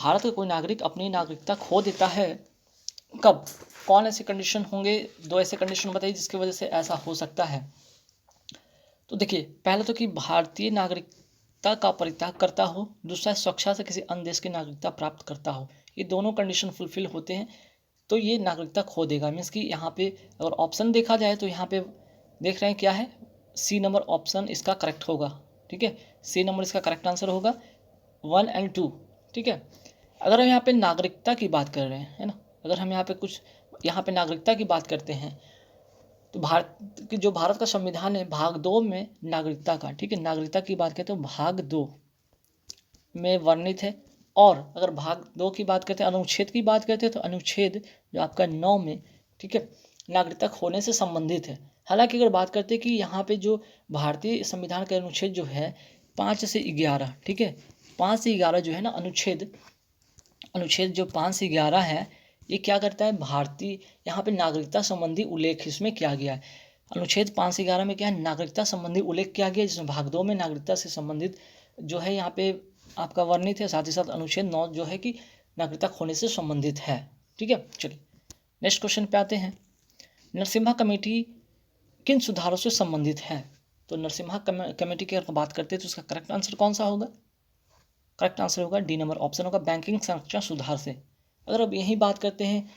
भारत का कोई नागरिक अपनी नागरिकता खो देता है कब? कौन ऐसे कंडीशन होंगे? 2 ऐसे कंडीशन बताइए जिसकी वजह से ऐसा हो सकता है। तो देखिए, पहले तो कि भारतीय नागरिकता का परित्याग करता हो, दूसरा स्वेच्छा से किसी अन्य देश की नागरिकता प्राप्त करता हो। ये दोनों कंडीशन फुलफिल होते हैं तो ये नागरिकता खो देगा। मीन्स कि यहाँ पे अगर ऑप्शन देखा जाए तो यहाँ पे देख रहे हैं क्या है, सी नंबर ऑप्शन इसका करेक्ट होगा। ठीक है, सी नंबर इसका करेक्ट आंसर होगा 1 एंड 2। ठीक है, अगर हम यहाँ पे नागरिकता की बात कर रहे हैं, है ना, अगर हम यहाँ पे नागरिकता की बात करते हैं तो भारत का संविधान है भाग 2 में नागरिकता का, ठीक है, नागरिकता की बात करते हैं तो भाग 2 में वर्णित है। और अगर भाग 2 की बात करते हैं, अनुच्छेद की बात करते हैं तो अनुच्छेद जो आपका 9 में, ठीक है, नागरिकता होने से संबंधित है। हालांकि अगर बात करते हैं कि यहाँ पे जो भारतीय संविधान के अनुच्छेद जो है 5 से 11, ठीक है, 5 से 11 जो है ना अनुच्छेद जो 5 से 11 है, ये क्या करता है, भारतीय यहाँ पे नागरिकता संबंधी उल्लेख इसमें किया गया है। अनुच्छेद 5 से 11 में क्या है, नागरिकता संबंधी उल्लेख किया गया है, जिसमें भाग 2 में नागरिकता से संबंधित जो है यहाँ पे आपका वर्णित है। साथ ही साथ अनुच्छेद 9 जो है कि नागरिकता खोने से संबंधित है। ठीक है, चलिए नेक्स्ट क्वेश्चन पे आते हैं। नरसिम्हा कमेटी किन सुधारों से संबंधित है? तो नरसिम्हा कमेटी की अगर बात करते हैं तो उसका करेक्ट आंसर कौन सा होगा? करेक्ट आंसर होगा डी नंबर ऑप्शन होगा, बैंकिंग संरक्षण सुधार से। अगर अब यही बात करते हैं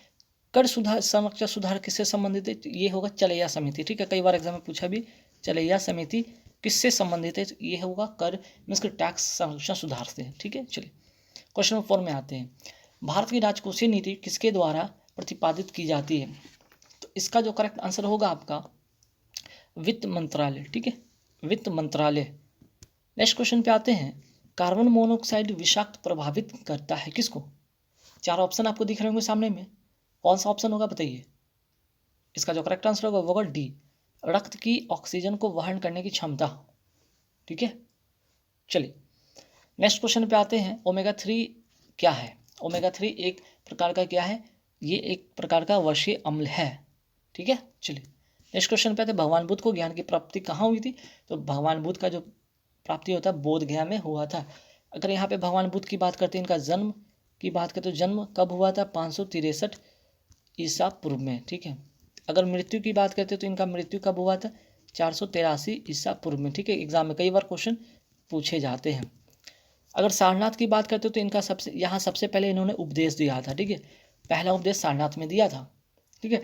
कर सुधार संरक्षण सुधार किससे संबंधित है, तो ये होगा चलैया समिति। ठीक है, कई बार एग्जाम में पूछा भी, चलैया समिति किससे संबंधित है, तो ये होगा कर मीन्स के टैक्स संरक्षण सुधार से। ठीक है, चलिए क्वेश्चन नंबर 4 में आते हैं। भारत की राजकोषीय नीति किसके द्वारा प्रतिपादित की जाती है? तो इसका जो करेक्ट आंसर होगा आपका वित्त मंत्रालय। ठीक है, वित्त मंत्रालय। नेक्स्ट क्वेश्चन पे आते हैं। कार्बन मोनोऑक्साइड विषाक्त प्रभावित करता है किसको? 4 ऑप्शन आपको दिख रहे होंगे सामने में, कौन सा ऑप्शन होगा बताइए? इसका जो करेक्ट आंसर होगा वो होगा डी, रक्त की ऑक्सीजन को वहन करने की क्षमता। ठीक है, चलिए नेक्स्ट क्वेश्चन पे आते हैं। ओमेगा 3 क्या है? ओमेगा 3 एक प्रकार का क्या है, ये एक प्रकार का वर्षीय अम्ल है। ठीक है, चलिए नेक्स्ट क्वेश्चन पे आते हैं। भगवान बुद्ध को ज्ञान की प्राप्ति कहाँ हुई थी? तो भगवान बुद्ध का जो प्राप्ति होता है बोध गया में हुआ था। अगर यहाँ पे भगवान बुद्ध की बात करते हैं, इनका जन्म की बात करते तो जन्म कब हुआ था? 563 ईसा पूर्व में। ठीक है, अगर मृत्यु की बात करते तो इनका मृत्यु कब हुआ था? 483 ईसा पूर्व में। ठीक है, एग्जाम में कई बार क्वेश्चन पूछे जाते हैं। अगर सारनाथ की बात करते हो तो इनका सबसे पहले इन्होंने उपदेश दिया था। ठीक है, पहला उपदेश सारनाथ में दिया था। ठीक है,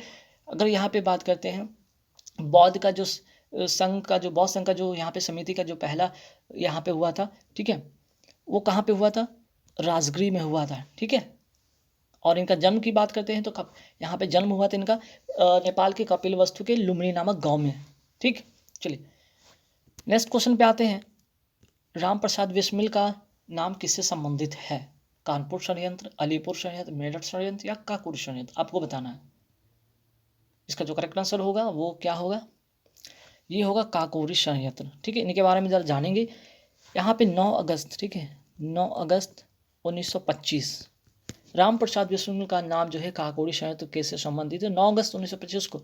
अगर यहाँ पे बात करते हैं बौद्ध का जो संघ का जो बौद्ध संघ का जो यहाँ पे समिति का जो पहला यहाँ पे हुआ था, ठीक है, वो कहाँ पे हुआ था? राजगृह में हुआ था। ठीक है, और इनका जन्म की बात करते हैं तो यहाँ पे जन्म हुआ था इनका नेपाल के कपिलवस्तु के लुम्बिनी नामक गांव में। ठीक, चलिए नेक्स्ट क्वेश्चन पे आते हैं। राम प्रसाद बिस्मिल का नाम किससे संबंधित है? कानपुर षड्यंत्र, अलीपुर षड्यंत्र, मेरठ षड्यंत्र या काकोरी षड्यंत्र, आपको बताना है। इसका जो करेक्ट आंसर होगा वो क्या होगा? ये होगा काकोरी षड्यंत्र। ठीक है, इनके बारे में जरा जानेंगे। यहाँ पे 9 अगस्त, ठीक है, 9 अगस्त 1925 राम प्रसाद बिस्मिल का नाम जो है काकोरी षड्यंत्र कैसे संबंधित है? 9 अगस्त 1925 को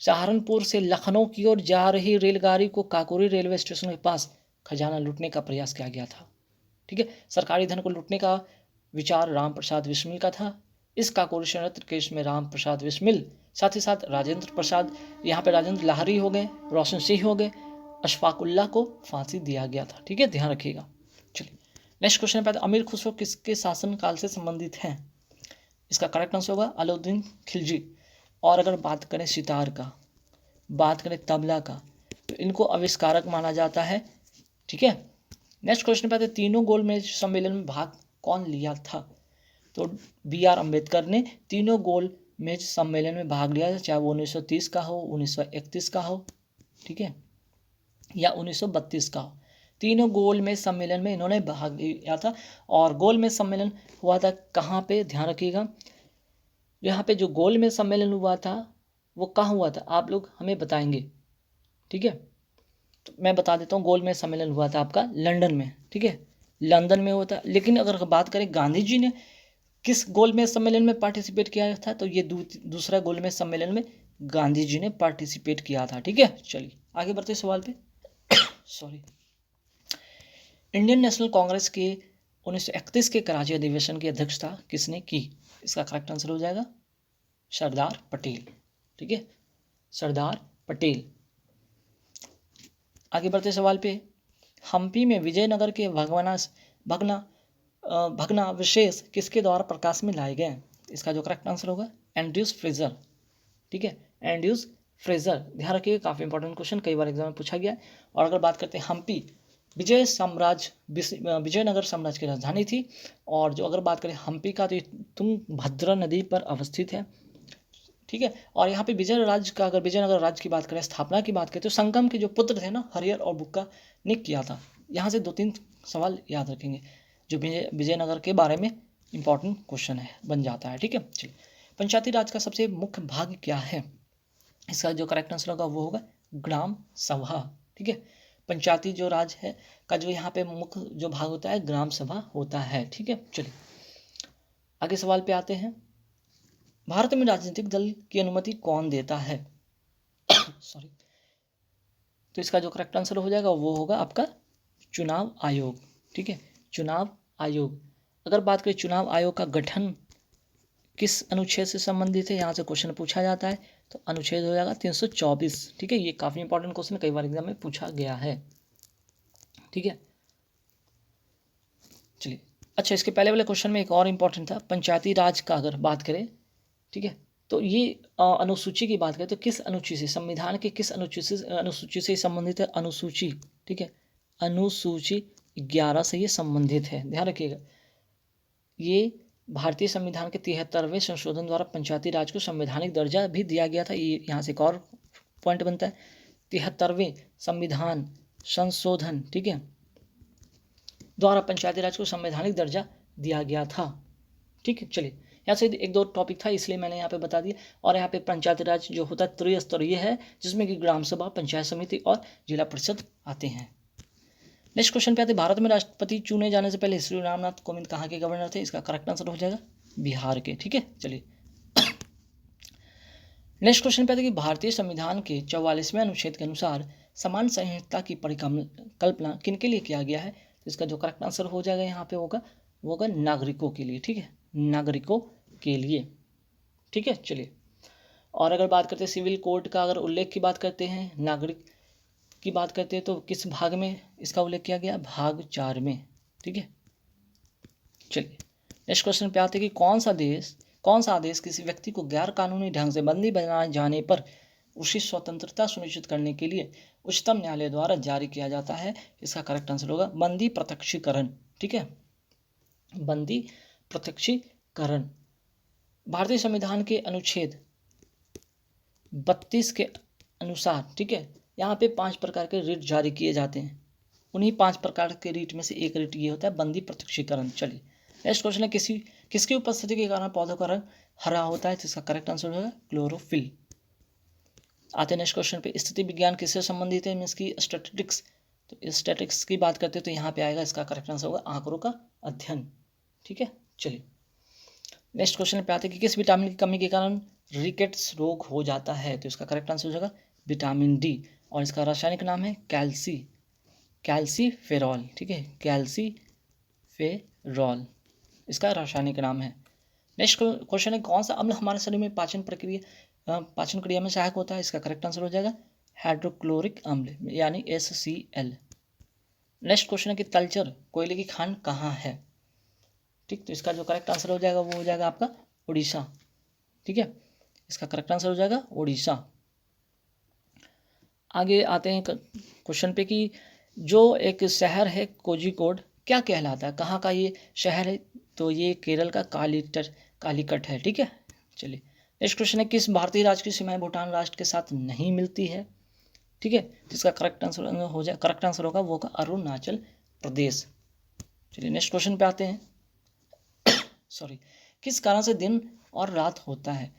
सहारनपुर से लखनऊ की ओर जा रही रेलगाड़ी को काकोरी रेलवे स्टेशन के पास खजाना लूटने का प्रयास किया गया था। ठीक है, सरकारी धन को लूटने का विचार राम प्रसाद बिस्मिल का था। इस काकोरी षड्यंत्र केस में राम प्रसाद बिस्मिल, साथ ही साथ राजेंद्र प्रसाद, यहाँ पे राजेंद्र लाहरी हो गए, रोशन सिंह हो गए, अशफाकुल्ला को फांसी दिया गया था। ठीक है, ध्यान रखिएगा। चलिए नेक्स्ट क्वेश्चन पे अमीर खुसरो किसके शासनकाल से संबंधित हैं? इसका करेक्ट आंसर होगा अलाउद्दीन खिलजी। और अगर बात करें सितार का, बात करें तबला का, तो इनको आविष्कारक माना जाता है। ठीक है, नेक्स्ट क्वेश्चन पे आते हैं। तीनों गोलमेज सम्मेलन में भाग कौन लिया था? तो B.R. अम्बेडकर ने तीनों गोलमेज सम्मेलन में भाग लिया था, चाहे वो 1930 का हो, 1931 का हो, ठीक है, या 1932 का हो। तीनों गोलमेज सम्मेलन में इन्होंने भाग लिया था। और गोलमेज सम्मेलन हुआ था कहाँ पे? ध्यान रखिएगा, यहाँ पे जो गोलमेज सम्मेलन हुआ था वो कहाँ हुआ था, आप लोग हमें बताएंगे। ठीक है, तो मैं बता देता हूँ, गोलमेज सम्मेलन हुआ था आपका लंदन में। ठीक है, लंदन में हुआ था। लेकिन अगर बात करें गांधी जी ने किस गोलमेज सम्मेलन में पार्टिसिपेट किया था, तो ये दूसरा गोलमेज सम्मेलन में गांधी जी ने पार्टिसिपेट किया था। ठीक है, चलिए आगे बढ़ते सवाल पे। सॉरी। इंडियन नेशनल कांग्रेस के 1931 के कराची अधिवेशन की अध्यक्षता किसने की? इसका करेक्ट आंसर हो जाएगा सरदार पटेल। ठीक है, सरदार पटेल। आगे बढ़ते सवाल पे, हम्पी में विजयनगर के भग्नावशेष किसके द्वारा प्रकाश में लाए गए? इसका जो करेक्ट आंसर होगा एंड्रयूज फ्रेजर। ठीक है, एंड्रयूज फ्रेजर। ध्यान रखिएगा, काफ़ी इंपॉर्टेंट क्वेश्चन, कई बार एग्जाम में पूछा गया है। और अगर बात करते हैं हम्पी, विजयनगर साम्राज्य की राजधानी थी। और जो अगर बात करें हम्पी का, तो ये तुंगभद्रा नदी पर अवस्थित है। ठीक है, और यहाँ पे विजयनगर राज्य की बात करें, स्थापना की बात करें, तो संगम के जो पुत्र थे ना, हरिहर और बुक्का ने किया था। यहाँ से 2-3 सवाल याद रखेंगे जो विजयनगर के बारे में इंपॉर्टेंट क्वेश्चन है, बन जाता है। ठीक है, चलिए, पंचायती राज का सबसे मुख्य भाग क्या है? इसका जो करेक्ट आंसर होगा वो होगा ग्राम सभा। ठीक है, पंचायती जो राज है का जो यहाँ पे मुख्य जो भाग होता है ग्राम सभा होता है। ठीक है, चलिए आगे सवाल पे आते हैं। भारत में राजनीतिक दल की अनुमति कौन देता है? सॉरी, तो इसका जो करेक्ट आंसर हो जाएगा वो होगा आपका चुनाव आयोग। ठीक है, चुनाव आयोग। अगर बात करें चुनाव आयोग का गठन किस अनुच्छेद से संबंधित है, यहाँ से क्वेश्चन पूछा जाता है, तो अनुच्छेद हो जाएगा 324। ठीक है, ये काफ़ी इंपॉर्टेंट क्वेश्चन, कई बार एग्जाम में पूछा गया है। ठीक है, चलिए, अच्छा, इसके पहले वाले क्वेश्चन में एक और इंपॉर्टेंट था, पंचायती राज का अगर बात करें, ठीक है, तो ये अनुसूची की बात करें तो किस अनुसूची से, संविधान के किस अनुसूची से संबंधित है? अनुसूची, ठीक है, अनुसूची 11 से ये संबंधित है। ध्यान रखिएगा, ये भारतीय संविधान के 73वें संशोधन द्वारा पंचायती राज को संवैधानिक दर्जा भी दिया गया था। ये यहाँ से एक और पॉइंट बनता है, 73वें संविधान संशोधन, ठीक है, द्वारा पंचायती राज को संवैधानिक दर्जा दिया गया था। ठीक है, चलिए, यहाँ से 1-2 टॉपिक था इसलिए मैंने यहाँ पे बता दिया। और यहाँ पे पंचायती राज जो होता है त्रिस्तरीय है, जिसमें कि ग्राम सभा, पंचायत समिति और जिला परिषद आते हैं। नेक्स्ट क्वेश्चन पे आते हैं, भारत में राष्ट्रपति चुने जाने से पहले श्री रामनाथ कोविंद कहाँ के गवर्नर थे? इसका करेक्ट आंसर हो जाएगा बिहार के। ठीक है, चलिए नेक्स्ट क्वेश्चन पे आते हैं कि भारतीय संविधान के 44वें अनुच्छेद के अनुसार समान संहिता की परिकल्पना किनके लिए किया गया है? तो इसका जो करेक्ट आंसर हो जाएगा यहाँ पे होगा वो होगा नागरिकों के लिए। ठीक है, नागरिकों के लिए। ठीक है, चलिए, और अगर बात करते हैं सिविल कोड का अगर उल्लेख की बात करते हैं, नागरिक की बात करते हैं, तो किस भाग में इसका उल्लेख किया गया? भाग 4 में। ठीक है, चलिए नेक्स्ट क्वेश्चन पे आते हैं कि कौन सा आदेश किसी व्यक्ति को गैर कानूनी ढंग से बंदी बनाए जाने पर उसकी स्वतंत्रता सुनिश्चित करने के लिए उच्चतम न्यायालय द्वारा जारी किया जाता है? इसका करेक्ट आंसर होगा बंदी प्रत्यक्षीकरण। ठीक है, बंदी प्रत्यक्षीकरण। भारतीय संविधान के अनुच्छेद 32 के अनुसार, ठीक है, यहाँ पे 5 प्रकार के रिट जारी किए जाते हैं। उन्हीं 5 प्रकार के रिट में से एक रिट ये होता है बंदी प्रत्यक्षीकरण। चलिए नेक्स्ट क्वेश्चन है, किसकी उपस्थिति के कारण पौधों का रंग हरा होता है? तो इसका करेक्ट आंसर होगा क्लोरोफिल। आते हैं नेक्स्ट क्वेश्चन पे, स्थिति विज्ञान किससे संबंधित है? मीन्स की स्टैटिस्टिक्स। तो स्टैटिस्टिक्स की बात करते हैं तो यहाँ पे आएगा, इसका करेक्ट आंसर होगा आंकड़ों का अध्ययन। ठीक है, चलिए नेक्स्ट क्वेश्चन पे आते हैं कि किस विटामिन की कमी के कारण रिकेट्स रोग हो जाता है? तो इसका करेक्ट आंसर हो जाएगा विटामिन डी, और इसका रासायनिक नाम है कैल्सीफेरॉल। ठीक है, कैल्सीफेरॉल इसका रासायनिक नाम है। नेक्स्ट क्वेश्चन है, कौन सा अम्ल हमारे शरीर में पाचन क्रिया में सहायक होता है? इसका करेक्ट आंसर हो जाएगा हाइड्रोक्लोरिक अम्ल यानी HCl। नेक्स्ट क्वेश्चन है कि तलचर कोयले की खान कहाँ है? ठीक, तो इसका जो करेक्ट आंसर हो जाएगा वो हो जाएगा आपका उड़ीसा। ठीक है, इसका करेक्ट आंसर हो जाएगा उड़ीसा। आगे आते हैं क्वेश्चन पे कि जो एक शहर है कोझिकोड क्या कहलाता है? कहाँ का ये शहर है? तो ये केरल का कालीकट है। ठीक है, चलिए नेक्स्ट क्वेश्चन है, किस भारतीय राज्य की सीमाएं भूटान राष्ट्र के साथ नहीं मिलती है? ठीक है, जिसका करेक्ट आंसर होगा वो होगा अरुणाचल प्रदेश। चलिए नेक्स्ट क्वेश्चन पे आते हैं, किस कारण से दिन और रात होता है?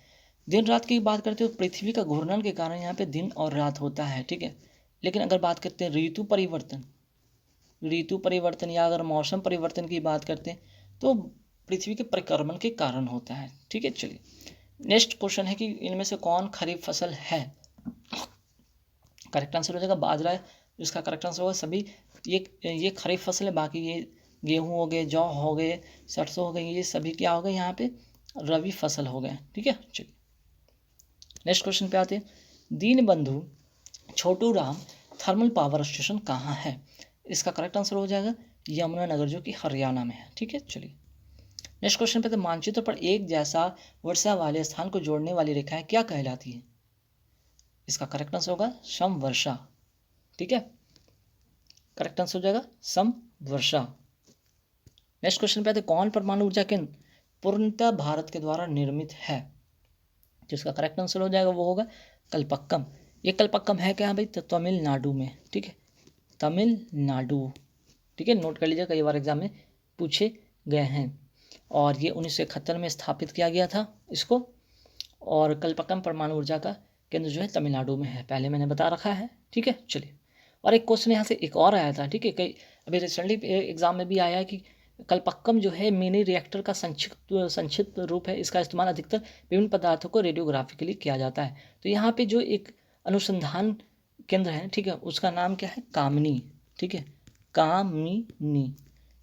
दिन रात की बात करते हो, पृथ्वी का घूर्णन के कारण यहाँ पे दिन और रात होता है। ठीक है, लेकिन अगर बात करते हैं ऋतु परिवर्तन या अगर मौसम परिवर्तन की बात करते हैं तो पृथ्वी के परिक्रमण के कारण होता है। ठीक है, चलिए नेक्स्ट क्वेश्चन है कि इनमें से कौन खरीफ फसल है? करेक्ट आंसर हो जाएगा बाजरा, जिसका करेक्ट आंसर होगा सभी ये खरीफ फसल है, बाकी ये गेहूँ हो गए, जौ हो गए, सरसों हो गई, ये सभी क्या हो गए यहाँ पे रबी फसल हो गए। ठीक है, चलिए नेक्स्ट क्वेश्चन पे आते हैं। Deenbandhu Chhotu Ram thermal power station कहाँ है? इसका करेक्ट आंसर हो जाएगा यमुनानगर, जो कि हरियाणा में है। ठीक है, चलिए नेक्स्ट क्वेश्चन पे। तो मानचित्र पर एक जैसा वर्षा वाले स्थान को जोड़ने वाली रेखाएं क्या कहलाती है? इसका करेक्ट आंसर होगा समवर्षा। ठीक है, करेक्ट आंसर हो जाएगा समवर्षा। नेक्स्ट क्वेश्चन पे आते हैं। कौन परमाणु ऊर्जा केंद्र पूर्णतः भारत के द्वारा निर्मित है? जिसका करेक्ट आंसर हो जाएगा वो होगा कलपक्कम। ये कलपक्कम है क्या भाई? तो तमिलनाडु में। ठीक है, तमिलनाडु। ठीक है, नोट कर लीजिए, कई बार एग्जाम में पूछे गए हैं। और ये 1971 में स्थापित किया गया था इसको। और कलपक्कम परमाणु ऊर्जा का केंद्र जो है तमिलनाडु में है, पहले मैंने बता रखा है। ठीक है, चलिए और एक क्वेश्चन यहाँ से एक और आया था। ठीक है, कई अभी रिसेंटली एग्जाम में भी आया है कि कलपक्कम जो है मिनी रिएक्टर का संक्षिप्त रूप है। इसका इस्तेमाल अधिकतर विभिन्न पदार्थों को रेडियोग्राफी के लिए किया जाता है। तो यहाँ पे जो एक अनुसंधान केंद्र है, ठीक है, उसका नाम क्या है? कामिनी। ठीक है, कामिनी।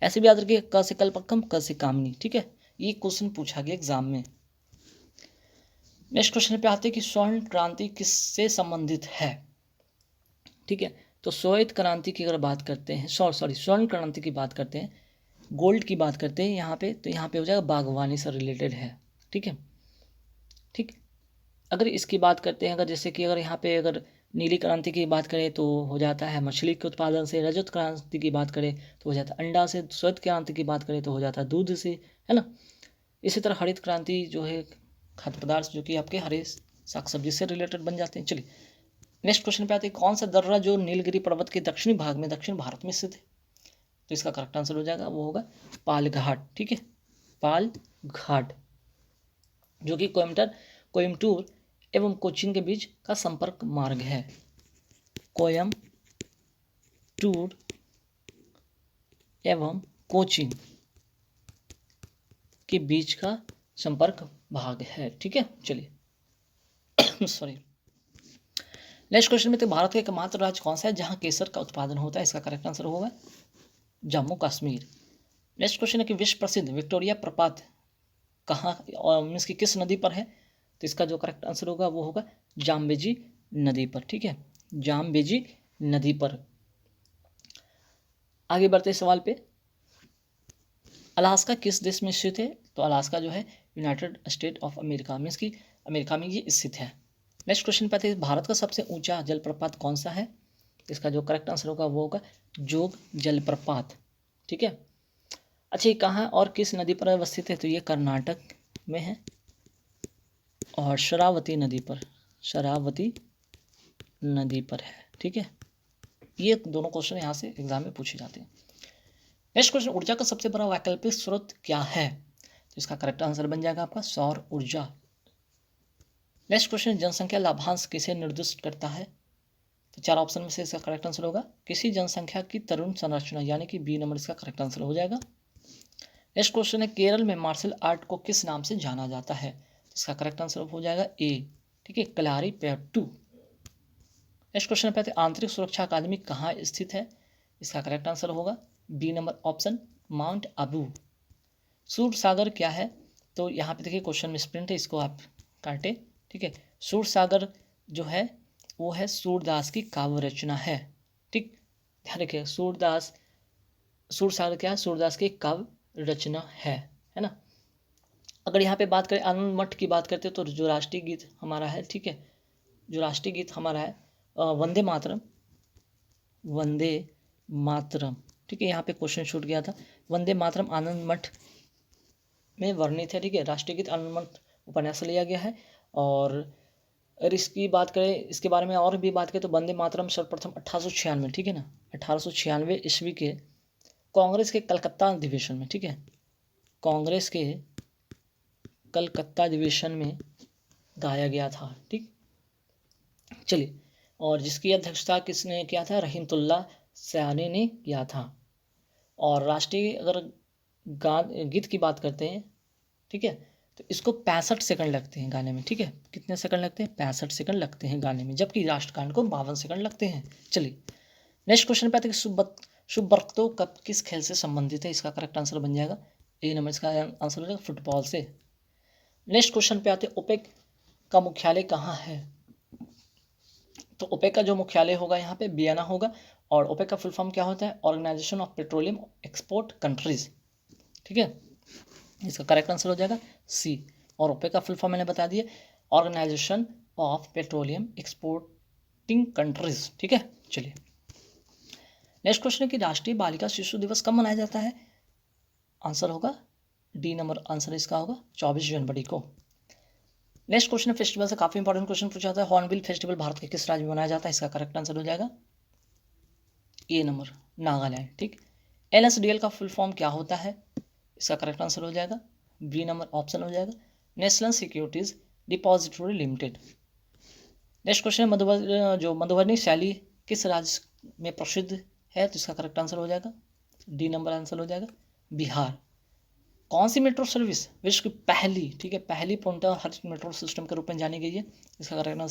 ऐसे भी याद रखिए, क से कलपक्कम, क से कामिनी। ठीक है, ये क्वेश्चन पूछा गया एग्जाम में। नेक्स्ट क्वेश्चन पे आते हैं कि स्वर्ण क्रांति किससे संबंधित है? ठीक है, तो श्वेत क्रांति की अगर बात करते हैं, स्वर्ण क्रांति की बात करते हैं, गोल्ड की बात करते हैं यहाँ पे, तो यहाँ पे हो जाएगा बागवानी से रिलेटेड है। ठीक है, ठीक। अगर इसकी बात करते हैं, अगर जैसे कि अगर यहाँ पे अगर नीली क्रांति की बात करें तो हो जाता है मछली के उत्पादन से। रजत क्रांति की बात करें तो हो जाता है अंडा से। श्वेत क्रांति की बात करें तो हो जाता है दूध से, है ना। इसी तरह हरित क्रांति जो है खाद्य पदार्थ जो कि आपके हरे साग सब्जी से रिलेटेड बन जाते हैं। चलिए नेक्स्ट क्वेश्चन पे आते हैं। कौन सा दर्रा जो नीलगिरी पर्वत के दक्षिणी भाग में दक्षिण भारत में स्थित है? तो इसका करेक्ट आंसर हो जाएगा वो होगा पालघाट। ठीक है, पालघाट, जो कि कोयम्बटूर एवं कोचीन के बीच का संपर्क मार्ग है। कोयम्बटूर एवं कोचीन के बीच का संपर्क भाग है। ठीक है, चलिए सॉरी। नेक्स्ट क्वेश्चन में, तो भारत का एकमात्र राज्य कौन सा है जहां केसर का उत्पादन होता है? इसका करेक्ट आंसर होगा जम्मू कश्मीर। नेक्स्ट क्वेश्चन है कि विश्व प्रसिद्ध विक्टोरिया प्रपात कहाँ और मीन्स की किस नदी पर है? तो इसका जो करेक्ट आंसर होगा वो होगा जाम्बेजी नदी पर। ठीक है, जाम्बेजी नदी पर। आगे बढ़ते सवाल पे। अलास्का किस देश में स्थित है? तो अलास्का जो है United state of America means की अमेरिका में ये स्थित है। नेक्स्ट क्वेश्चन पे आते हैं। भारत का सबसे ऊंचा जलप्रपात कौन सा है? इसका जो करेक्ट आंसर होगा वो होगा जोग जलप्रपात। ठीक है, अच्छा ये कहाँ और किस नदी पर अवस्थित है? तो ये कर्नाटक में है और शरावती नदी पर, शरावती नदी पर है। ठीक है, ये दोनों क्वेश्चन यहाँ से एग्जाम में पूछे जाते हैं। नेक्स्ट क्वेश्चन, ऊर्जा का सबसे बड़ा वैकल्पिक स्रोत क्या है? तो इसका करेक्ट आंसर बन जाएगा आपका सौर ऊर्जा। नेक्स्ट क्वेश्चन, जनसंख्या लाभांश किसे निर्दिष्ट करता है? तो चार ऑप्शन में से इसका करेक्ट आंसर होगा किसी जनसंख्या की तरुण संरचना, यानी कि बी नंबर इसका करेक्ट आंसर हो जाएगा। नेक्स्ट क्वेश्चन है, केरल में मार्शल आर्ट को किस नाम से जाना जाता है? इसका करेक्ट आंसर हो जाएगा ए। ठीक है, कलारीपयट्टू। नेक्स्ट क्वेश्चन पे आते हैं। आंतरिक सुरक्षा अकादमी कहाँ स्थित है? इसका करेक्ट आंसर होगा B number option mount Abu. Sur Sagar क्या है? तो यहाँ पे देखिए क्वेश्चन में स्प्रिंट है, इसको आप काटे। ठीक है, सूर सागर जो है वो है सूरदास की काव्य रचना है। ठीक, ध्यान रखिए सूर सागर क्या है? सूरदास की काव्य रचना है ना। अगर यहाँ पे बात करें आनंद मठ की बात करते हैं तो जो राष्ट्रीय गीत हमारा है, ठीक है, जो राष्ट्रीय गीत हमारा है वंदे मातरम, वंदे मातरम। ठीक है, यहाँ पे क्वेश्चन छूट गया था। वंदे मातरम आनंद मठ में वर्णित है। ठीक है, राष्ट्रीय गीत आनंद मठ उपन्यास से लिया गया है। और अगर इसकी बात करें, इसके बारे में और भी बात करें तो वंदे मातरम सर्वप्रथम 1896, ठीक है ना, 1896 ईस्वी के कांग्रेस के कलकत्ता अधिवेशन में, ठीक है, कांग्रेस के कलकत्ता अधिवेशन में गाया गया था। ठीक, चलिए, और जिसकी अध्यक्षता किसने किया था? रहीमतुल्लाह सयानी ने किया था। और राष्ट्रीय अगर गीत की बात करते हैं, ठीक है, तो इसको 65 सेकंड लगते हैं गाने में। ठीक है, कितने सेकंड लगते हैं? 65 सेकंड लगते हैं गाने में, जबकि राष्ट्रगान को 52 सेकंड लगते हैं। चलिए नेक्स्ट क्वेश्चन पे आते हैं। शुभ वक्तों कब किस खेल से संबंधित है? इसका करेक्ट आंसर बन जाएगा ए नंबर, इसका आंसर हो जाएगा फुटबॉल से। नेक्स्ट क्वेश्चन पे आते हैं, ओपेक का मुख्यालय कहाँ है? तो ओपेक का जो मुख्यालय होगा यहाँ पे वियना होगा, और ओपेक का फुल फॉर्म क्या होता है? Organisation of petroleum export countries. ठीक है, इसका करेक्ट आंसर हो जाएगा सी। और ओपेक का फुल फॉर्म मैंने बता दिया, organisation of petroleum exporting countries. ठीक है, चलिए नेक्स्ट क्वेश्चन है कि राष्ट्रीय बालिका शिशु दिवस कब मनाया जाता है? आंसर होगा डी नंबर, आंसर इसका होगा 24 जनवरी को। नेक्स्ट क्वेश्चन है फेस्टिवल से काफी इंपॉर्टेंट क्वेश्चन पूछा जाता है, हॉर्नबिल फेस्टिवल भारत के किस राज्य में मनाया जाता है? इसका करेक्ट आंसर हो जाएगा ए नंबर, नागालैंड। ठीक, एनएसडीएल का फुल फॉर्म क्या होता है? इसका करेक्ट आंसर हो जाएगा बी नंबर, ऑप्शन हो जाएगा national securities depository limited. Next question है जो मधुबनी शैली किस राज्य में प्रसिद्ध है? तो इसका करेक्ट आंसर हो जाएगा डी नंबर, आंसर हो जाएगा बिहार। कौन सी मेट्रो सर्विस विश्व की पहली, ठीक है, पहली पूर्णतः हरित मेट्रो सिस्टम के रूप में जानी गई है? इसका करेक्ट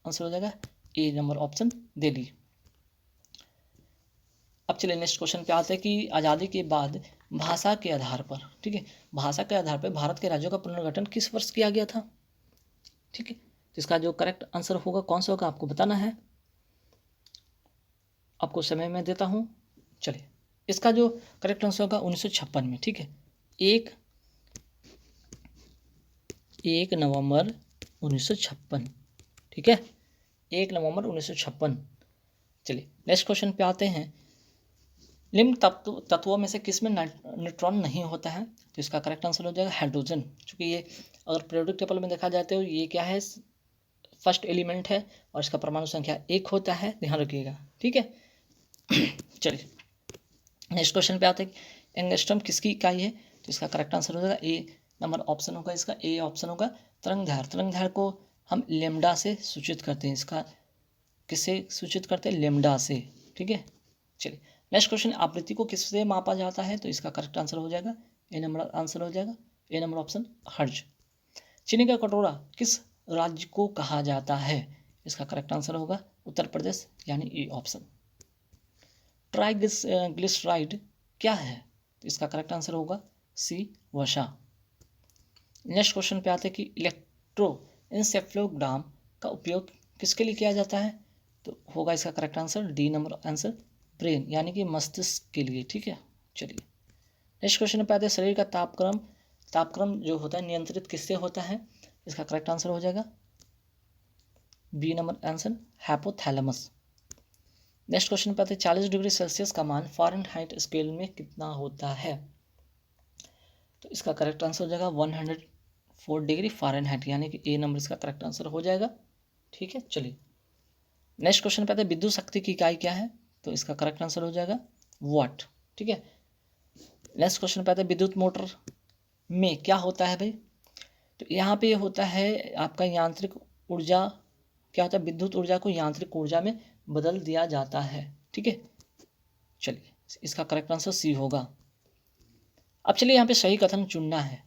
आंसर हो जाएगा ए नंबर, ऑप्शन दिल्ली। अब चलिए नेक्स्ट क्वेश्चन पे आते हैं कि आज़ादी के बाद भाषा के आधार पर, ठीक है, भाषा के आधार पर भारत के राज्यों का पुनर्गठन किस वर्ष किया गया था? ठीक है, तो इसका जो करेक्ट आंसर होगा कौन सा होगा आपको बताना है, आपको समय में देता हूँ। चलिए, इसका जो करेक्ट आंसर होगा 1956 में। ठीक है, एक नवंबर 1956। ठीक है, 1 नवंबर 1956। चलिए नेक्स्ट क्वेश्चन पे आते हैं, निम्न तत्वों में से किस में न्यूट्रॉन नहीं होता है? तो इसका करेक्ट आंसर हो जाएगा हाइड्रोजन, क्योंकि ये अगर पीरियोडिक टेबल में देखा जाए तो ये क्या है, फर्स्ट एलिमेंट है और इसका परमाणु संख्या 1 होता है, ध्यान रखिएगा। ठीक है, चलिए नेक्स्ट क्वेश्चन पे आते हैं, एंगस्ट्रम किसकी इकाई है? तो इसका करेक्ट आंसर हो जाएगा ए नंबर, ऑप्शन होगा इसका ए, ऑप्शन होगा तरंगदैर्घ्य को हम लेमडा से सूचित करते हैं। इसका किससे सूचित करते हैं? लेमडा से। ठीक है, चलिए नेक्स्ट क्वेश्चन, आवृत्ति को किससे मापा जाता है? तो इसका करेक्ट आंसर हो जाएगा ए नंबर, आंसर हो जाएगा ए नंबर, ऑप्शन हर्ज। चीनी का कटोरा किस राज्य को कहा जाता है? इसका करेक्ट आंसर होगा उत्तर प्रदेश, यानी ए ऑप्शन। ट्राइग्लिसराइड क्या है? तो इसका करेक्ट आंसर होगा सी, वसा। नेक्स्ट क्वेश्चन पे आते हैं कि इलेक्ट्रोएन्सेफेलोग्राम का उपयोग किसके लिए किया जाता है? तो होगा इसका correct answer D number, answer brain, यानी कि मस्तिष्क के लिए। ठीक है, चलिए नेक्स्ट क्वेश्चन पे आते हैं, शरीर का तापक्रम जो होता है नियंत्रित किससे होता है? इसका करेक्ट आंसर हो जाएगा B number, answer hypothalamus. Next question पे आते हैं, 40 डिग्री सेल्सियस का मान फ़ारेनहाइट स्केल में कितना होता है? तो इसका करेक्ट आंसर हो जाएगा 104 डिग्री फ़ारेनहाइट, यानी कि ए नंबर इसका करेक्ट आंसर हो जाएगा। ठीक है, चलिए नेक्स्ट क्वेश्चन पे आते हैं, विद्युत शक्ति की इकाई क्या है? तो इसका करेक्ट आंसर हो जाएगा वाट। ठीक है, नेक्स्ट क्वेश्चन पे आते हैं, विद्युत मोटर में क्या होता है भाई? तो यहाँ पे होता है आपका यांत्रिक ऊर्जा, क्या होता है, विद्युत ऊर्जा को यांत्रिक ऊर्जा में बदल दिया जाता है। ठीक है, चलिए इसका करेक्ट आंसर सी होगा। अब चलिए यहाँ पे सही कथन चुनना है।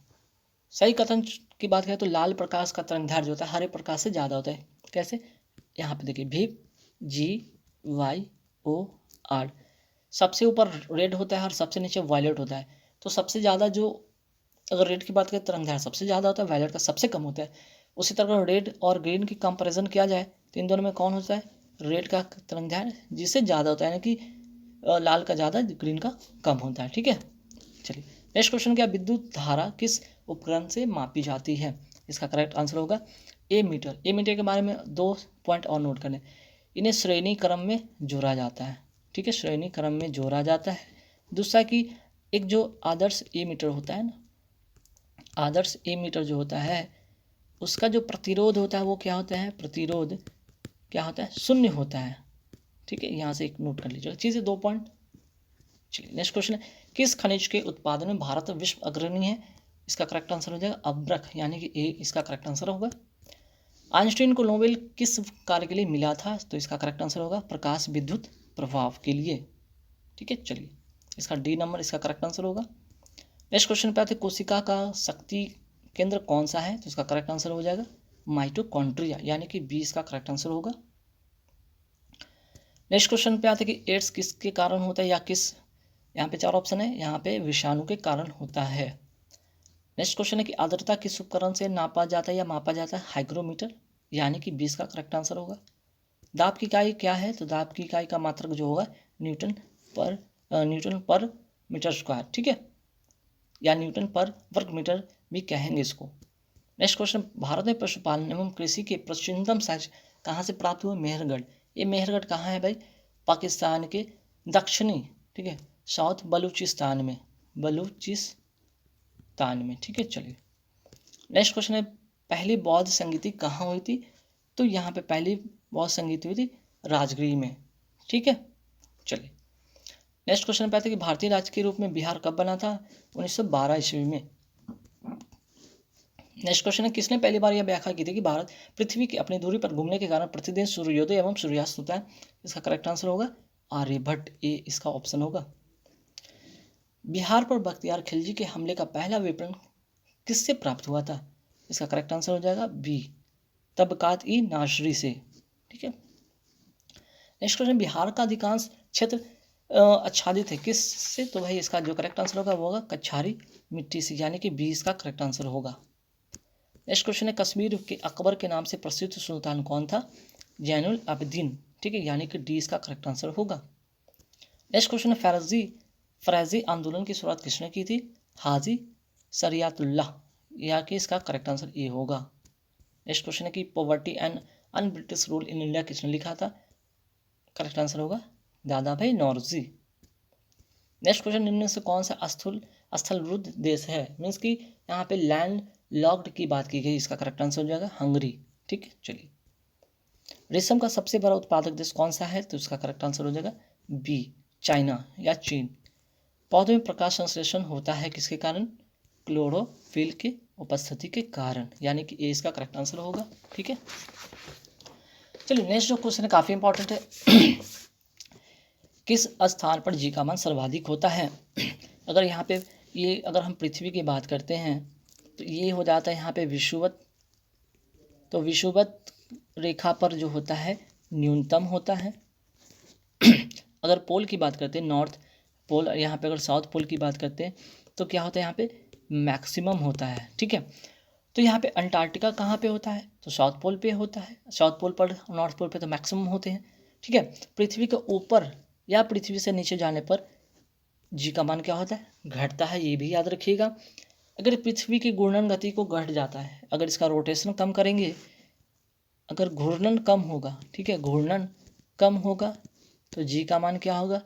सही कथन की बात करें तो लाल प्रकाश का तरंगदैर्घ्य जो होता है हरे प्रकाश से ज़्यादा होता है। कैसे? यहाँ पे देखिए, भी GYOR, सबसे ऊपर रेड होता है और सबसे नीचे वायलेट होता है। तो सबसे ज़्यादा जो, अगर रेड की बात करें तरंगदैर्घ्य सबसे ज़्यादा होता है, वायलेट का सबसे कम होता है। उसी तरह रेड और ग्रीन की कंपैरिजन किया जाए तो इन दोनों में कौन होता है? रेड का तरंगदैर्घ्य जिससे ज़्यादा होता है, यानी कि लाल का ज़्यादा, ग्रीन का कम होता है। ठीक है, चलिए नेक्स्ट क्वेश्चन, क्या विद्युत धारा किस उपकरण से मापी जाती है? इसका करेक्ट आंसर होगा ए मीटर। ए मीटर के बारे में 2 पॉइंट और नोट करने, इन्हें श्रेणी क्रम में जोड़ा जाता है। ठीक है, श्रेणी क्रम में जोड़ा जाता है। दूसरा कि एक जो आदर्श ए मीटर होता है ना, आदर्श ए मीटर जो होता है उसका जो प्रतिरोध होता है वो क्या होता है? प्रतिरोध क्या होता है? 0 होता है। ठीक है, यहाँ से एक नोट कर लीजिएगा चीज़ें, 2 पॉइंट। चलिए नेक्स्ट क्वेश्चन है, किस खनिज के उत्पादन में भारत विश्व अग्रणी है? इसका करेक्ट आंसर हो जाएगा अब्रक, यानी कि ए इसका करेक्ट आंसर होगा। आइंस्टीन को नोबेल किस कार्य के लिए मिला था? तो इसका करेक्ट आंसर होगा प्रकाश विद्युत प्रभाव के लिए। ठीक है, चलिए इसका डी नंबर इसका करेक्ट आंसर होगा। नेक्स्ट क्वेश्चन पे आते, कोशिका का शक्ति केंद्र कौन सा है? तो इसका करेक्ट आंसर हो जाएगा माइटोकॉन्ड्रिया, यानी कि बी इसका करेक्ट आंसर होगा। नेक्स्ट क्वेश्चन पे आते कि एड्स किसके कारण होता है या किस यहाँ पे 4 ऑप्शन है, यहाँ पे विषाणु के कारण होता है। नेक्स्ट क्वेश्चन है कि आर्द्रता किस उपकरण से नापा जाता है या मापा जाता है? हाइग्रोमीटर, यानी कि 20 का करेक्ट आंसर होगा। दाब की इकाई क्या है? तो दाब की इकाई का मात्रक जो होगा न्यूटन पर मीटर स्क्वायर, ठीक है, या न्यूटन पर वर्ग मीटर भी कहेंगे इसको। नेक्स्ट क्वेश्चन, भारत में पशुपालन एवं कृषि के प्राचीनतम साक्ष्य कहाँ से प्राप्त हुए? मेहरगढ़। ये मेहरगढ़ कहाँ है भाई? पाकिस्तान के दक्षिणी, ठीक है, साउथ बलूचिस्तान में, ठीक है। चलिए नेक्स्ट क्वेश्चन है, पहली बौद्ध संगीति कहाँ हुई थी? तो यहाँ पे पहली बौद्ध संगीति हुई थी राजगीर में, ठीक है। चलिए नेक्स्ट क्वेश्चन पे आते हैं कि भारतीय राज्य के रूप में बिहार कब बना था? 1912 ईस्वी में। नेक्स्ट क्वेश्चन है, किसने पहली बार यह व्याख्या की थी कि भारत पृथ्वी की अपनी दूरी पर घूमने के कारण प्रतिदिन सूर्योदय एवं सूर्यास्त होता है? इसका करेक्ट आंसर होगा आर्यभट्ट, ए इसका ऑप्शन होगा। बिहार पर बख्तियार खिलजी के हमले का पहला विवरण किससे प्राप्त हुआ था? इसका करेक्ट आंसर हो जाएगा बी, तबकात ई नाशरी से, ठीक है। नेक्स्ट क्वेश्चन, बिहार का अधिकांश क्षेत्र आच्छादित है किससे? तो भाई इसका जो करेक्ट आंसर होगा वो होगा कछारी मिट्टी से, यानी कि 20 का करेक्ट आंसर होगा। नेक्स्ट क्वेश्चन है, कश्मीर के अकबर के नाम से प्रसिद्ध सुल्तान कौन था? जैनुल आबिदीन, ठीक है, यानी कि 20 का करेक्ट आंसर होगा। नेक्स्ट क्वेश्चन है, फरैजी आंदोलन की शुरुआत किसने की थी? हाजी शरियतुल्लाह, या कि इसका करेक्ट आंसर ए होगा। नेक्स्ट क्वेश्चन है कि poverty and un British rule in India किसने लिखा था? करेक्ट आंसर होगा दादा भाई नौरोजी। नेक्स्ट क्वेश्चन, निम्न से कौन सा स्थलरुद्ध देश है? मीन्स कि यहाँ पे लैंड लॉक्ड की बात की गई, इसका करेक्ट आंसर हो जाएगा हंगरी, ठीक है। चलिए रेशम का सबसे बड़ा उत्पादक देश कौन सा है? तो इसका करेक्ट आंसर हो जाएगा बी, चाइना या चीन। पौधे में प्रकाश संश्लेषण होता है किसके कारण? क्लोरोफिल की उपस्थिति के कारण, यानी कि ए इसका करेक्ट आंसर होगा, ठीक है। चलिए नेक्स्ट जो क्वेश्चन है काफ़ी इंपॉर्टेंट है। किस स्थान पर जी का मान सर्वाधिक होता है? अगर यहाँ पे ये अगर हम पृथ्वी की बात करते हैं तो ये हो जाता है यहाँ पे विषुवत, तो विषुवत रेखा पर जो होता है न्यूनतम होता है। अगर पोल की बात करते हैं, नॉर्थ पोल, यहाँ पे अगर साउथ पोल की बात करते हैं तो क्या होता है यहाँ पे मैक्सिमम होता है, ठीक है। तो यहाँ पे अंटार्कटिका कहाँ पे होता है? तो साउथ पोल पे होता है, साउथ पोल पर, नॉर्थ पोल पे तो मैक्सिमम होते हैं, ठीक है। पृथ्वी के ऊपर या पृथ्वी से नीचे जाने पर जी का मान क्या होता है? घटता है, ये भी याद रखिएगा। अगर पृथ्वी की घूर्णन गति को घट जाता है, अगर इसका रोटेशन कम करेंगे, अगर घूर्णन कम होगा, ठीक है, घूर्णन कम होगा तो जी का मान क्या होगा?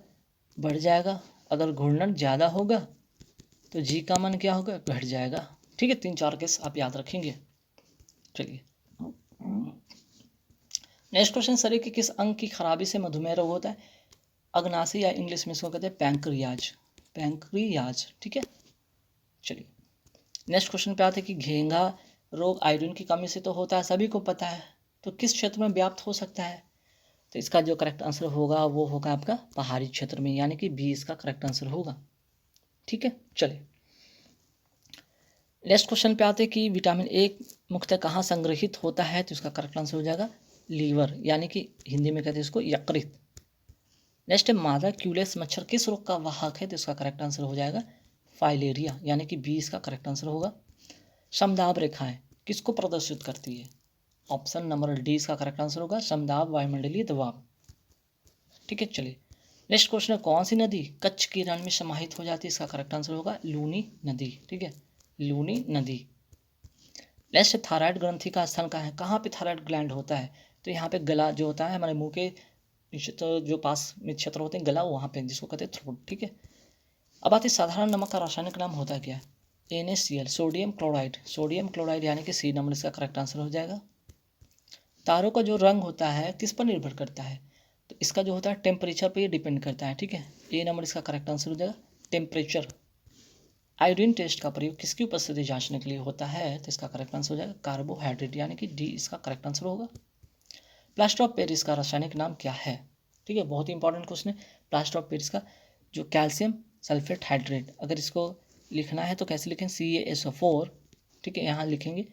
बढ़ जाएगा। अगर घूर्णन ज़्यादा होगा तो जी का मान क्या होगा? घट जाएगा, ठीक है। 3-4 केस आप याद रखेंगे। चलिए नेक्स्ट क्वेश्चन, शरीर के किस अंग की खराबी से मधुमेह रोग होता है? अग्नाशय या इंग्लिश में इसको कहते हैं पैंक्रियाज, ठीक है। चलिए नेक्स्ट क्वेश्चन पे आते हैं कि घेंघा रोग आयोडीन की कमी से तो होता है, सभी को पता है, तो किस क्षेत्र में व्याप्त हो सकता है? तो इसका जो करेक्ट आंसर होगा वो होगा आपका पहाड़ी क्षेत्र में, यानी कि बी इसका करेक्ट आंसर होगा, ठीक है। चलिए नेक्स्ट क्वेश्चन पे आते हैं कि विटामिन ए मुख्यतः कहाँ संग्रहित होता है? तो इसका करेक्ट आंसर हो जाएगा लीवर, यानी कि हिंदी में कहते हैं इसको यकृत। नेक्स्ट है, मादा क्यूलेक्स मच्छर किस रोग का वाहक है? तो इसका करेक्ट आंसर हो जाएगा फाइलेरिया, यानी कि बी इसका करेक्ट आंसर होगा। समदाब रेखाएं किसको प्रदर्शित करती है? ऑप्शन नंबर डी इसका करेक्ट आंसर होगा समदाब वायुमंडलीय दबाव, ठीक है। चलिए नेक्स्ट क्वेश्चन है, कौन सी नदी कच्छ की रण में समाहित हो जाती है? इसका करेक्ट आंसर होगा लूनी नदी, ठीक है, लूनी नदी। नेक्स्ट थायराइड ग्रंथि का स्थान कहाँ है? कहाँ पे थायराइड ग्लैंड होता है? तो यहाँ पे गला जो होता है हमारे मुंह के तो जो पास में क्षेत्र होते हैं गला, वहाँ पे जिसको कहते हैं थ्रोट, ठीक है। अब आते साधारण नमक का रासायनिक नाम होता है क्या? NaCl, सोडियम क्लोराइड, यानी कि सी नंबर इसका करेक्ट आंसर हो जाएगा। तारों का जो रंग होता है किस पर निर्भर करता है? तो इसका जो होता है टेम्परेचर पर ये डिपेंड करता है, ठीक है। ए नंबर इसका करेक्ट आंसर हो जाएगा टेम्परेचर। आयोडीन टेस्ट का प्रयोग किसकी उपस्थिति जांचने के लिए होता है? तो इसका करेक्ट आंसर हो जाएगा कार्बोहाइड्रेट, यानी कि डी इसका करेक्ट आंसर होगा। प्लास्टर ऑफ पेरिस का रासायनिक नाम क्या है? ठीक है, बहुत ही इंपॉर्टेंट क्वेश्चन है। प्लास्टर ऑफ पेरिस का जो कैल्शियम सल्फेट हाइड्रेट, अगर इसको लिखना है तो कैसे लिखें? CaSO4, ठीक है, यहाँ लिखेंगे।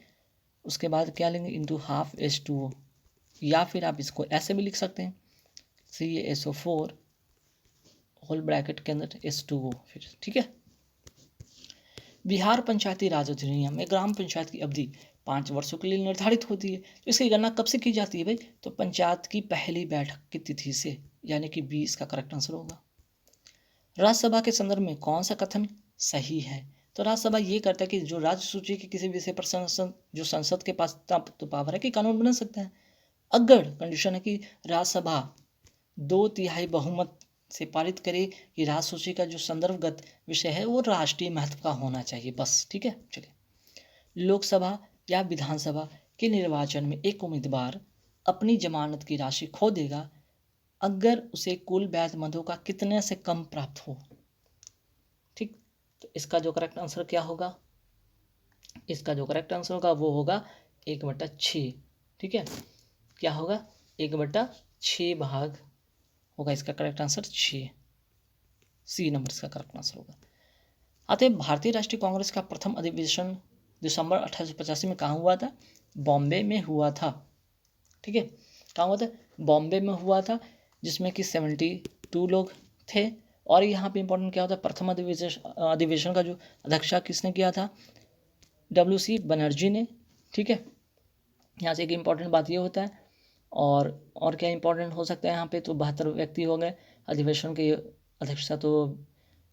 उसके बाद क्या लेंगे? इंटू हाफ H2O, या फिर आप इसको ऐसे भी लिख सकते हैं CaSO4 होल ब्रैकेट के अंदर H2O फिर, ठीक है। बिहार पंचायती राज अधिनियम में ग्राम पंचायत की अवधि 5 वर्षों के लिए निर्धारित होती है। तो इसकी गणना कब से की जाती है भाई? तो पंचायत की पहली बैठक की तिथि से, यानी कि 20 का करेक्ट आंसर होगा। राज्यसभा के संदर्भ में कौन सा कथन सही है? तो राज्यसभा ये करता है कि जो राज्य सूची के किसी विषय पर संसद के पास तो पावर है कि कानून बना सकता है, अगर कंडीशन है कि राज्यसभा 2/3 बहुमत से पारित करे कि राज्य सूची का जो संदर्भगत विषय है वो राष्ट्रीय महत्व का होना चाहिए, बस, ठीक है। चलिए, लोकसभा या विधानसभा के निर्वाचन में एक उम्मीदवार अपनी जमानत की राशि खो देगा अगर उसे कुल वैध मतों का कितने से कम प्राप्त हो, ठीक। तो इसका जो करेक्ट आंसर क्या होगा? इसका जो करेक्ट आंसर होगा वो होगा 1/6, ठीक है। क्या होगा? 1/6 भाग होगा इसका करेक्ट आंसर 6, सी नंबर इसका करेक्ट आंसर होगा। आते भारतीय राष्ट्रीय कांग्रेस का प्रथम अधिवेशन दिसंबर 1885 में कहाँ हुआ था? बॉम्बे में हुआ था, ठीक है। कहाँ हुआ था? बॉम्बे में हुआ था, जिसमें कि 72 लोग थे। और यहाँ पे इंपॉर्टेंट क्या होता है? प्रथम अधिवेशन का जो अध्यक्षता किसने किया था? WC बनर्जी ने, ठीक है। यहाँ से एक इम्पॉर्टेंट बात ये होता है। और क्या इंपॉर्टेंट हो सकता है यहाँ पे? तो 72 व्यक्ति हो गए अधिवेशन की अध्यक्षता तो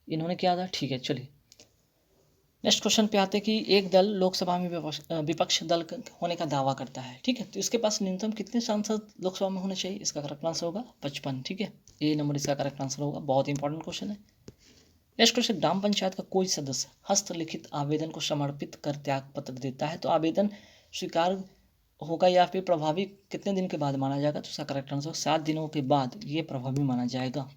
इन्होंने किया था, ठीक है। चलिए, नेक्स्ट क्वेश्चन पे आते हैं कि एक दल लोकसभा में विपक्ष दल होने का दावा करता है, ठीक है। तो इसके पास न्यूनतम कितने सांसद लोकसभा में होने चाहिए? इसका करेक्ट आंसर होगा 55, ठीक है। ए नंबर इसका करेक्ट आंसर होगा। बहुत इंपॉर्टेंट क्वेश्चन है। नेक्स्ट क्वेश्चन, ग्राम पंचायत का कोई सदस्य हस्तलिखित आवेदन को समर्पित कर त्याग पत्र देता है तो आवेदन स्वीकार होगा या फिर प्रभावी कितने दिन के बाद माना जाएगा? तो इसका करेक्ट आंसर 7 दिनों के बाद ये प्रभावी माना जाएगा।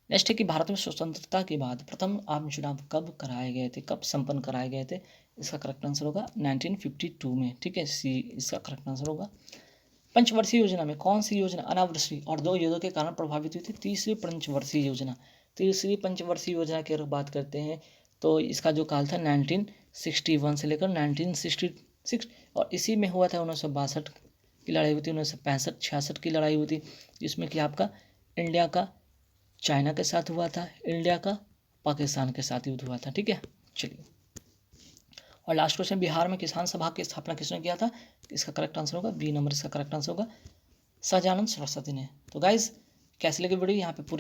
नेक्स्ट है कि भारत में स्वतंत्रता के बाद प्रथम आम चुनाव कब कराए गए थे, कब संपन्न कराए गए थे? इसका करेक्ट आंसर होगा 1952 में, ठीक है। सी इसका करेक्ट आंसर होगा। पंचवर्षीय योजना में कौन सी योजना अनावृष्टि और 2 युद्धों के कारण प्रभावित हुई थी? तीसरी पंचवर्षीय योजना। तीसरी पंचवर्षीय योजना की अगर बात करते हैं तो इसका जो काल था 1961 से लेकर 1966, और इसी में हुआ था 1962 की लड़ाई हुई थी, 1965-66 की लड़ाई हुई थी, जिसमें कि आपका इंडिया का चाइना के साथ हुआ था, इंडिया का पाकिस्तान के साथ युद्ध हुआ था, ठीक है। चलिए, और लास्ट क्वेश्चन, बिहार में किसान सभा की स्थापना किसने किया था? इसका करेक्ट आंसर होगा बी नंबर इसका करेक्ट आंसर होगा, सहजानंद सरस्वती ने। तो गाइज कैसे लगे वीडियो? यहाँ पे पूरे